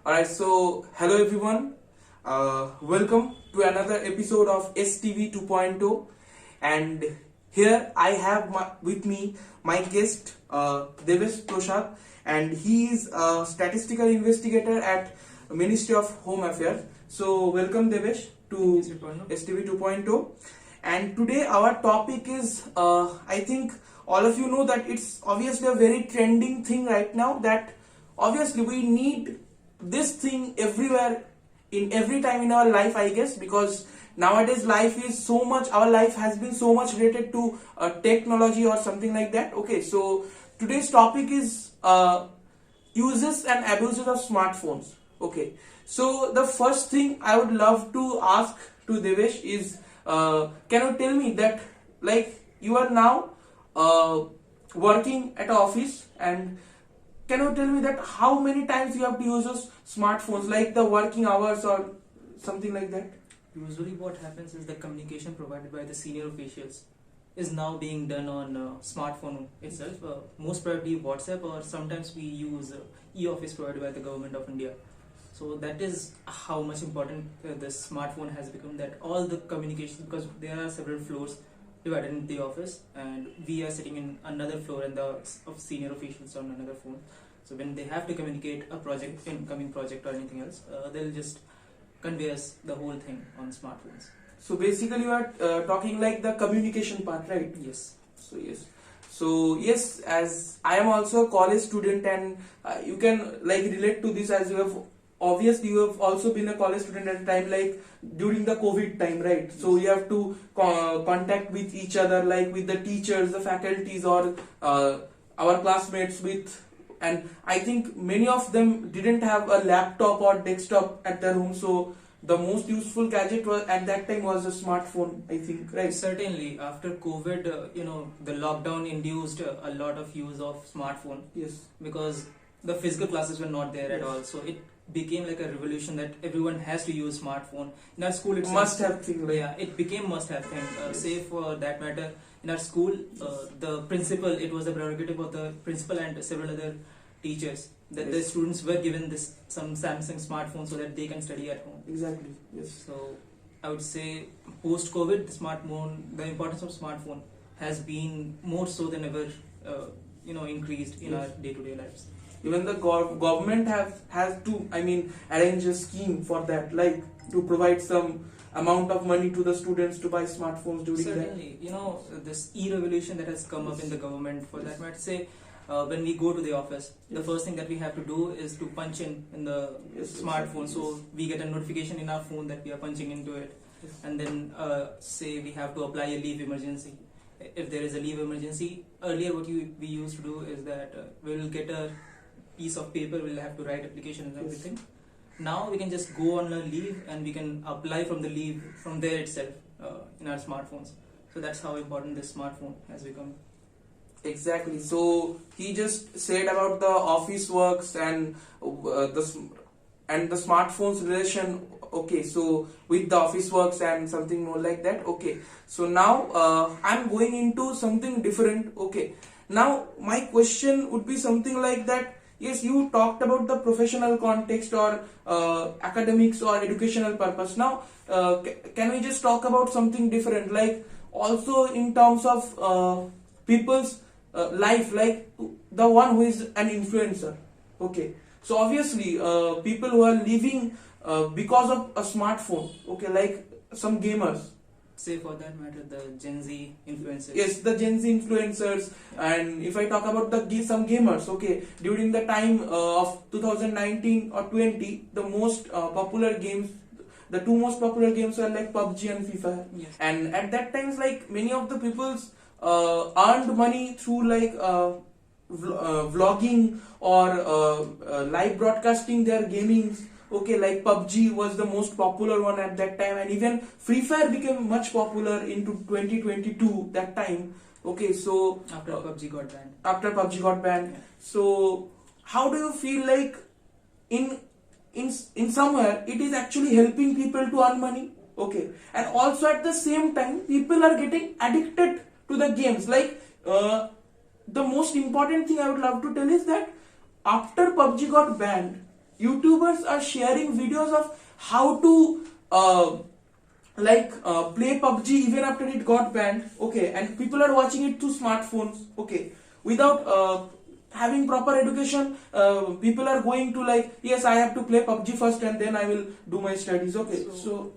Alright, so hello everyone. Welcome to another episode of STV 2.0, and here I have with me my guest Devesh Prasad, and he is a statistical investigator at Ministry of Home Affairs. So welcome Devesh to STV 2.0, and today our topic is I think all of you know that it's obviously a very trending thing right now, that obviously we need this thing everywhere, in every time in our life, I guess, because nowadays life is so much, our life has been so much related to technology or something like that. Okay, so today's topic is uses and abuses of smartphones. Okay, so the first thing I would love to ask to Devesh is, can you tell me that, like, you are now working at an office, and can you tell me that how many times you have to use those smartphones, like the working hours or something like that? Usually what happens is the communication provided by the senior officials is now being done on smartphone itself, most probably WhatsApp, or sometimes we use e-office provided by the government of India. So that is how much important the smartphone has become, that all the communication, because there are several floors divided in the office, and we are sitting in another floor, and the of senior officials on another phone. So when they have to communicate a project, incoming project or anything else, they'll just convey us the whole thing on smartphones. So basically you are talking like the communication part, right? Yes. So yes, as I am also a college student, and you can like relate to this, as you have obviously you have also been a college student at a time like during the COVID time, right? Yes. So you have to contact with each other, like with the teachers, the faculties, or our classmates with, and I think many of them didn't have a laptop or desktop at their home, so the most useful gadget was at that time was a smartphone, I think, right? Certainly, after COVID, the lockdown induced a lot of use of smartphone. Yes. Because the physical classes were not there at all, so it became like a revolution that everyone has to use smartphone. In our school, it's must have thing. Like, yeah, it became must have thing. Say for that matter, in our school, the principal, it was the prerogative of the principal and several other teachers that the students were given some Samsung smartphone so that they can study at home. Exactly. Yes. So I would say post COVID, the importance of smartphone has been more so than ever, increased in our day-to-day lives. Even the government has to, arrange a scheme for that, like to provide some amount of money to the students to buy smartphones during that. Certainly, this e-revolution that has come up in the government, for that matter, say when we go to the office, the first thing that we have to do is to punch in the smartphone. So we get a notification in our phone that we are punching into it, and then say we have to apply a leave emergency. If there is a leave emergency, earlier what we used to do is that we will get a piece of paper, we'll have to write application and everything. Now we can just go on a leave and we can apply from the leave from there itself in our smartphones. So that's how important this smartphone has become. Exactly. So he just said about the office works and the smartphones relation. Okay, so with the office works and something more like that. Okay, so now I'm going into something different. Okay, now my question would be something like that. Yes, you talked about the professional context or academics or educational purpose. Now, can we just talk about something different, like also in terms of people's life, like the one who is an influencer? Okay, so obviously people who are living because of a smartphone, okay, like some gamers. Say for that matter, the Gen Z influencers. Yes, the Gen Z influencers. And if I talk about some gamers, okay, during the time of 2019 or 20, the most popular games, the two most popular games were like PUBG and FIFA. Yes. And at that time, like many of the people's earned money through like vlogging or live broadcasting their gamings. Okay, like PUBG was the most popular one at that time, and even Free Fire became much popular into 2022 that time. Okay, so after PUBG got banned. Yeah. So how do you feel like in somewhere it is actually helping people to earn money? Okay, and also at the same time people are getting addicted to the games, like the most important thing I would love to tell is that after PUBG got banned, YouTubers are sharing videos of how to play PUBG even after it got banned. Okay, and people are watching it through smartphones. Okay, without having proper education, people are going to like, yes, I have to play PUBG first and then I will do my studies. Okay, so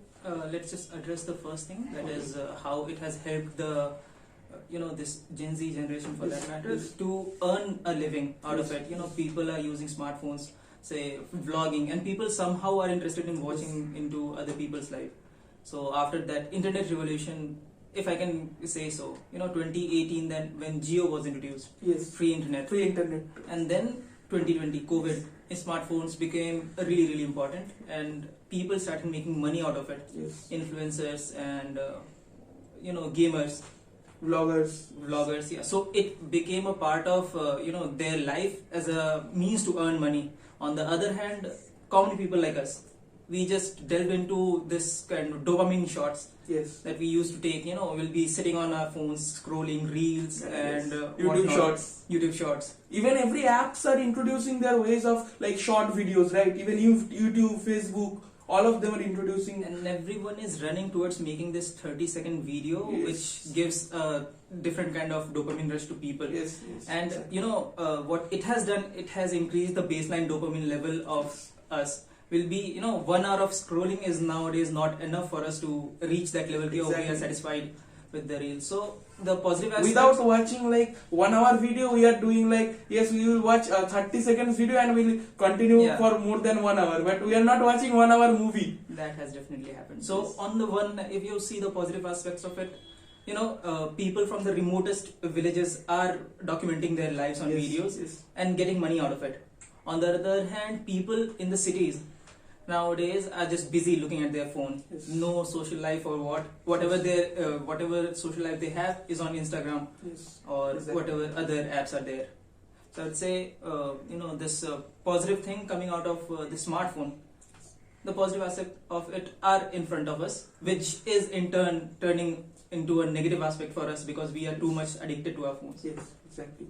let's just address the first thing, that is how it has helped the this Gen Z generation, for that matter, to earn a living out of it. People are using smartphones, say vlogging, and people somehow are interested in watching into other people's life. So after that internet revolution, if I can say so, 2018, then when Jio was introduced, yes, free internet, and then 2020 COVID, smartphones became really, really important, and people started making money out of it. Yes. Influencers and gamers, vloggers, yeah. So it became a part of their life as a means to earn money. On the other hand, common people like us, we just delved into this kind of dopamine shots. Yes. That we used to take. We'll be sitting on our phones scrolling reels and YouTube shorts. Even every apps are introducing their ways of like short videos, right? Even YouTube, Facebook, all of them are introducing, and everyone is running towards making this 30-second video, yes, which gives a different kind of dopamine rush to people. Yes, and exactly. What it has done, it has increased the baseline dopamine level of us. Will be 1 hour of scrolling is nowadays not enough for us to reach that level. Exactly. We are satisfied with the reel. So the positive aspects, without watching like 1 hour video, we are doing like, yes, we will watch a 30 seconds video and we'll continue for more than 1 hour, but we are not watching 1 hour movie. That has definitely happened. So yes, on the one, if you see the positive aspects of it, people from the remotest villages are documenting their lives on videos, yes, and getting money out of it. On the other hand, people in the cities nowadays are just busy looking at their phone. Yes. No social life, or whatever their whatever social life they have is on Instagram, yes, or exactly, whatever other apps are there. So I'd say this positive thing coming out of the smartphone, the positive aspect of it are in front of us, which is in turn turning into a negative aspect for us because we are too much addicted to our phones. yes, exactly.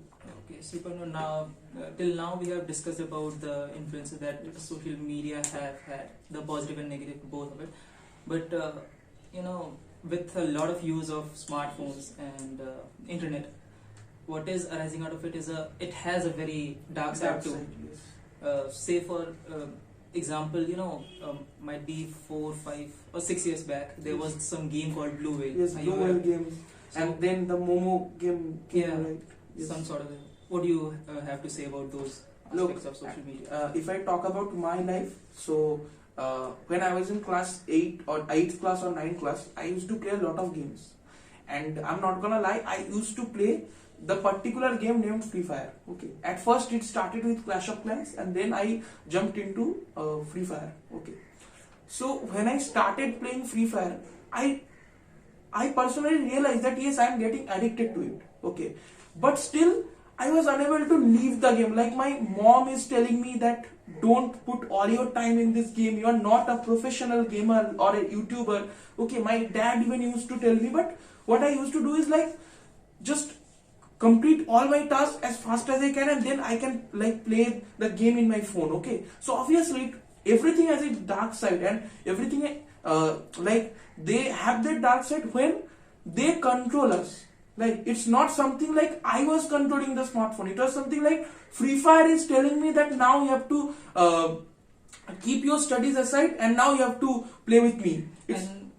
Okay, so now till now we have discussed about the influences that social media have had, the positive and negative, both of it. But with a lot of use of smartphones and internet, what is arising out of it is it has a very dark side too. Yes. Say for example, might be 4, 5 or 6 years back, there was some game called Blue Whale. Yes, Blue Whale game, and then the Momo game came, right? Yes. Some sort of. What do you have to say about those aspects of social media? If I talk about my life, so when I was in class 8 or 8th class or 9th class, I used to play a lot of games, and I'm not gonna lie, I used to play the particular game named Free Fire. Okay, at first it started with Clash of Clans, and then I jumped into Free Fire. Okay, so when I started playing Free Fire, I personally realized that yes, I am getting addicted to it. Okay, but still I was unable to leave the game. Like my mom is telling me that don't put all your time in this game. You are not a professional gamer or a YouTuber. Okay, my dad even used to tell me, but what I used to do is like just complete all my tasks as fast as I can, and then I can like play the game in my phone. Okay, so obviously everything has a dark side, and everything like they have their dark side when they control us. Like it's not something like I was controlling the smartphone. It was something like Free Fire is telling me that now you have to keep your studies aside, and now you have to play with me. And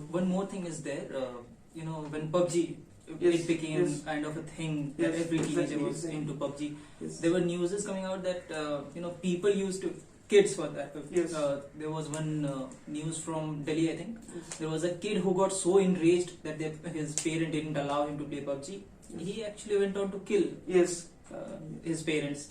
one more thing is there. When PUBG it became kind of a thing that every teenager was into PUBG. Yes. There were newses coming out that people used to, kids for that. There was one news from Delhi, I think. Yes. There was a kid who got so enraged that his parent didn't allow him to play PUBG. Yes. He actually went on to kill his parents.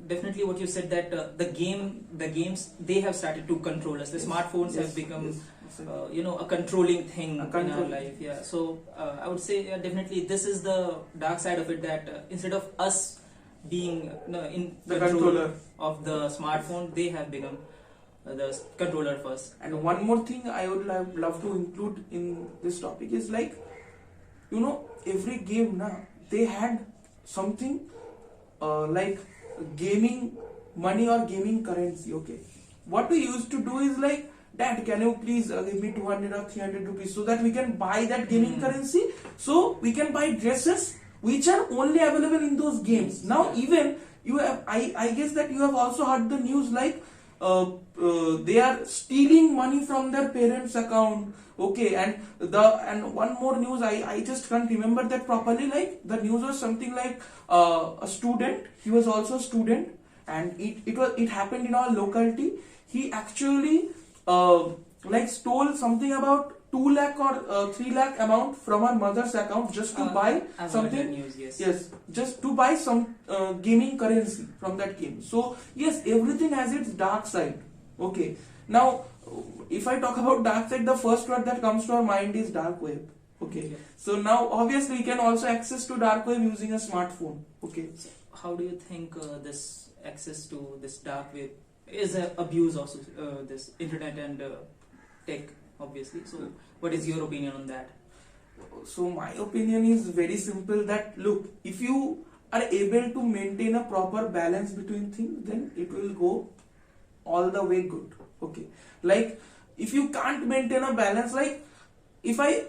Definitely what you said, that the games, they have started to control us. The smartphones have become a controlling thing in our life. Yeah. So I would say definitely this is the dark side of it, that instead of us being in the control of the smartphone, they have become the controller first. And one more thing I would love to include in this topic is like, every game now, they had something like gaming money or gaming currency. Okay, what we used to do is like, Dad, can you please give me 200 or 300 rupees so that we can buy that gaming currency, so we can buy dresses which are only available in those games. Now even you have, I guess that you have also heard the news like they are stealing money from their parents' account. Okay, and one more news, I just can't remember that properly. Like the news was something like a student, he was also a student, and it happened in our locality. He actually like stole something about 2 lakh or 3 lakh amount from her mother's account just to buy I've something. heard that news, yes. Yes, just to buy some gaming currency from that game. So yes, everything has its dark side. Okay, now if I talk about dark side, the first word that comes to our mind is dark web. Okay, Yeah. so now obviously you can also access to dark web using a smartphone. Okay, So how do you think this access to this dark web is an abuse of this internet and tech, obviously? So what is your opinion on that? so my opinion is very simple, that look, if you are able to maintain a proper balance between things, then it will go all the way good. Okay, like if you can't maintain a balance, like if I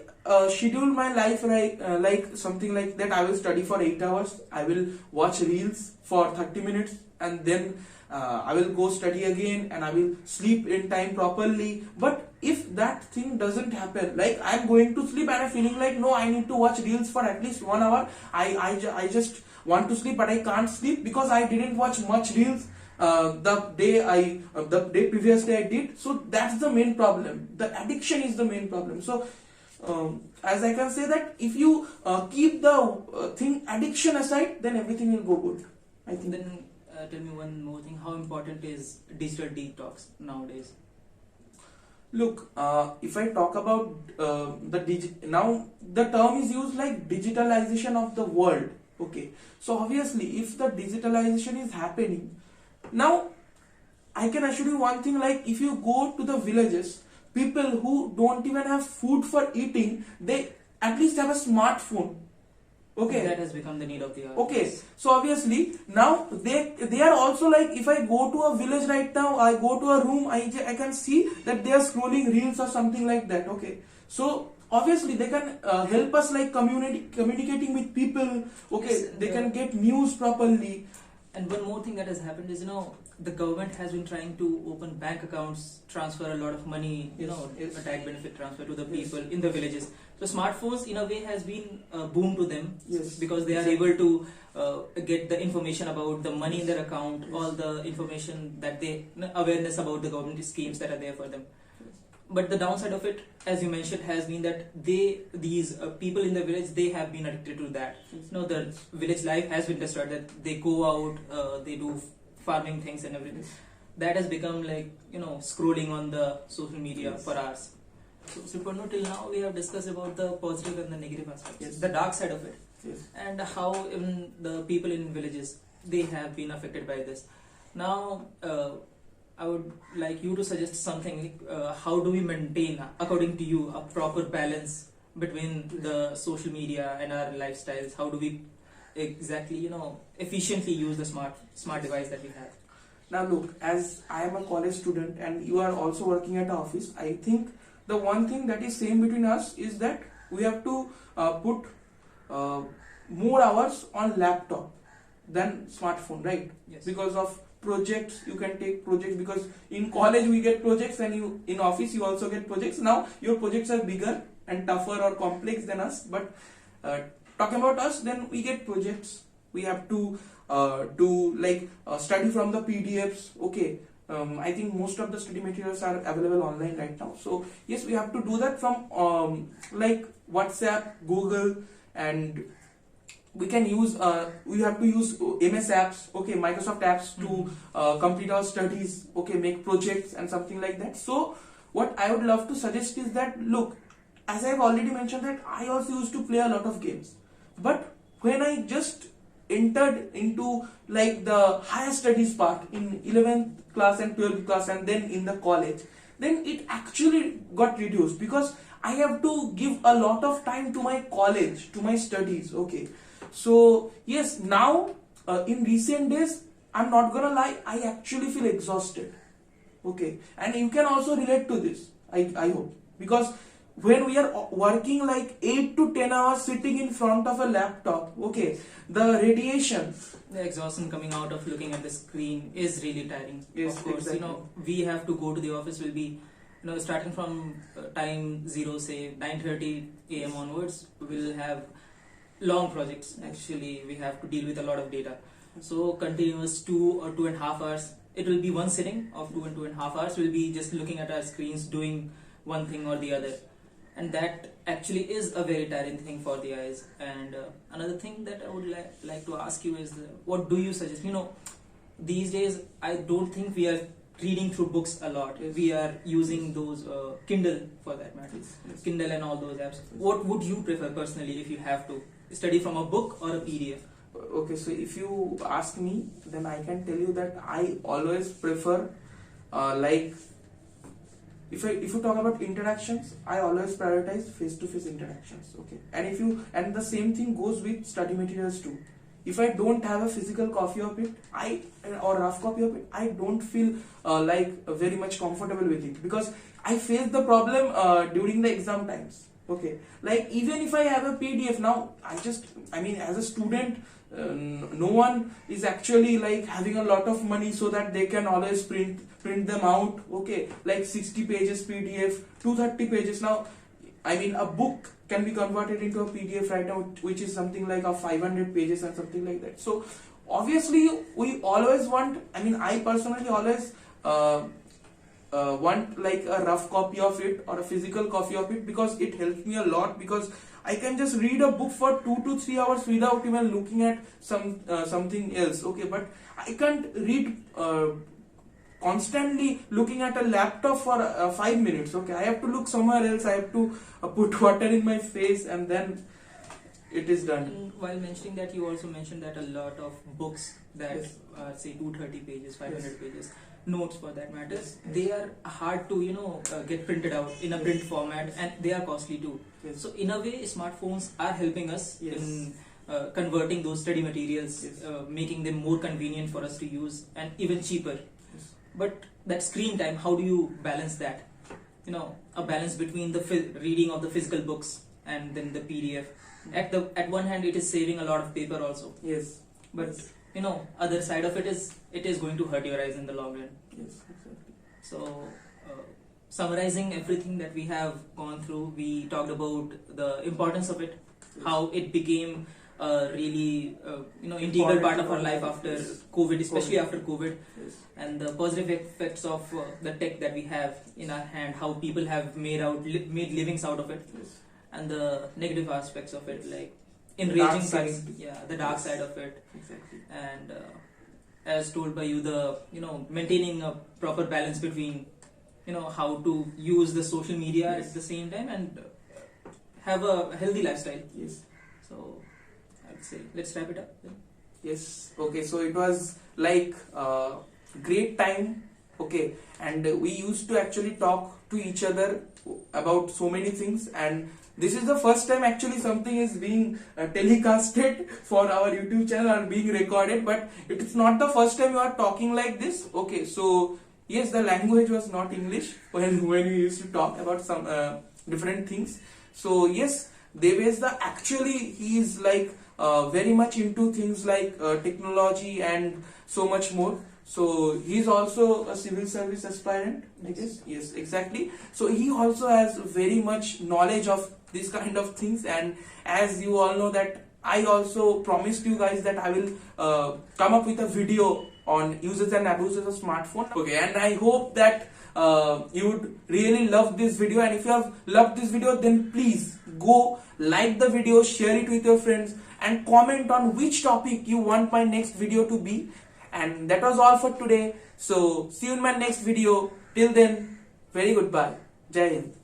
schedule my life like something like that, I will study for 8 hours, I will watch reels for 30 minutes, and then I will go study again, and I will sleep in time properly. But if that thing doesn't happen, like I'm going to sleep and I'm feeling like, no, I need to watch reels for at least 1 hour, I just want to sleep, but I can't sleep because I didn't watch much reels the day previous day I did. So that's the main problem. The addiction is the main problem. So as I can say that if you keep the thing addiction aside, then everything will go good, I think. Then tell me one more thing. How important is digital detox nowadays? Look, if I talk about now the term is used like digitalization of the world. Okay, so obviously if the digitalization is happening now, I can assure you one thing, like if you go to the villages, people who don't even have food for eating, they at least have a smartphone. Okay, That has become the need of the hour. okay, Yes. so obviously now they are also like, if I go to a village right now, I go to a room, I can see that they are scrolling reels or something like that. Okay, so obviously they can help us like communicating with people. Okay, Yes, they can get news properly. And one more thing that has happened is, the government has been trying to open bank accounts, transfer a lot of money, Yes, yes. a tax benefit transfer to the Yes. people in the villages. So smartphones in a way has been a boom to them, Yes, because they are exactly. able to get the information about the money in their account, Yes. all the information that awareness about the government schemes that are there for them. But the downside of it, as you mentioned, has been that these people in the village, they have been addicted to that. The village life has been destroyed. That they go out, they do farming things and everything. That has become like scrolling on the social media Yes. for hours. So till now we have discussed about the positive and the negative aspects, Yes. the dark side of it, Yes. and how even the people in villages, they have been affected by this. Now, I would like you to suggest something. How do we maintain, according to you, a proper balance between the social media and our lifestyles? How do we exactly, efficiently use the smart device that we have? Now look, as I am a college student and you are also working at an office, I think the one thing that is same between us is that we have to put more hours on laptop than smartphone, right? Yes. Because of projects, you can take projects, because in college we get projects and you in office you also get projects. Now your projects are bigger and tougher or complex than us, but talking about us, then we get projects, we have to study from the PDFs. Okay, I think most of the study materials are available online right now, so yes, we have to do that from like WhatsApp, Google, and we can use we have to use MS apps, okay, Microsoft apps to complete our studies, okay, make projects and something like that. So what I would love to suggest is that, look, as I've already mentioned that I also used to play a lot of games, but when I just entered into like the higher studies part in 11th class and 12th class and then in the college, then it actually got reduced because I have to give a lot of time to my college, to my studies. Okay, So yes, now in recent days, I'm not gonna lie, I actually feel exhausted. Okay, and you can also relate to this. I hope, because when we are working like 8 to 10 hours sitting in front of a laptop, okay, the radiation, The exhaustion coming out of looking at the screen is really tiring. Yes, Of course, exactly. we have to go to the office. Will be, starting from time zero, say 9:30 a.m. onwards. We'll have long projects. Actually, we have to deal with a lot of data. So continuous 2 or 2.5 hours. It will be one sitting of 2 and 2.5 hours. We'll be just looking at our screens, doing one thing or the other, and that actually is a very tiring thing for the eyes. And another thing that I would like to ask you is, what do you suggest? These days I don't think we are reading through books a lot. Yes. We are using those Kindle, for that matter. Yes. Kindle and all those apps. What would you prefer personally if you have to study from a book or a PDF? Okay, so if you ask me, then I can tell you that I always prefer, like, if you talk about interactions, I always prioritize face-to-face interactions. Okay, and the same thing goes with study materials too. If I don't have a physical copy of it, or rough copy of it, I don't feel very much comfortable with it, because I face the problem during the exam times. Okay, like even if I have a PDF now, as a student, no one is actually like having a lot of money so that they can always print them out. Okay, like 60 pages PDF, 230 pages. Now, a book can be converted into a PDF right now, which is something like a 500 pages and something like that. So obviously we always want, I personally always want like a rough copy of it or a physical copy of it, because it helps me a lot, because I can just read a book for 2 to 3 hours without even looking at something else. Okay, but I can't read constantly looking at a laptop for 5 minutes. Okay, I have to look somewhere else. I have to put water in my face, and then it is done. And while mentioning that, you also mentioned that a lot of books that Yes. say 230 pages, 500 Yes. pages, notes for that matter, Yes. they are hard to get printed out in a Yes. print format, and they are costly too. Yes. So in a way, smartphones are helping us Yes. in converting those study materials, Yes. making them more convenient for us to use and even cheaper. Yes. But that screen time, how do you balance that? A balance between the reading of the physical books and then the PDF. At one hand, it is saving a lot of paper also, Yes. but Yes. other side of it is going to hurt your eyes in the long run. Yes, exactly. So, summarizing everything that we have gone through, we talked about the importance of it, Yes. how it became a really integral Important part of our part. life after Yes. COVID, especially COVID. after COVID, Yes. and the positive effects of the tech that we have in our hand, how people have made livings out of it, Yes. and the negative aspects of it, like The enraging dark side. things, the dark Yes. side of it, Exactly. and as told by you, the maintaining a proper balance between how to use the social media Yes. at the same time and have a healthy lifestyle. Yes. So I would say let's wrap it up then. Yes. Okay. So it was like great time. Okay, and we used to actually talk to each other about so many things, and this is the first time actually something is being telecasted for our YouTube channel or being recorded, but it is not the first time you are talking like this. Okay, so yes, the language was not English when we used to talk about some different things. So yes, Devesh, he is like very much into things like technology and so much more. So he's also a civil service aspirant, I guess. Yes, exactly. So he also has very much knowledge of this kind of things, and as you all know that I also promised you guys that I will come up with a video on uses and abuses of smartphone. Okay, and I hope that you would really love this video, and if you have loved this video, then please go like the video, share it with your friends, and comment on which topic you want my next video to be. And that was all for today. So see you in my next video. Till then, very goodbye. Jai Hind.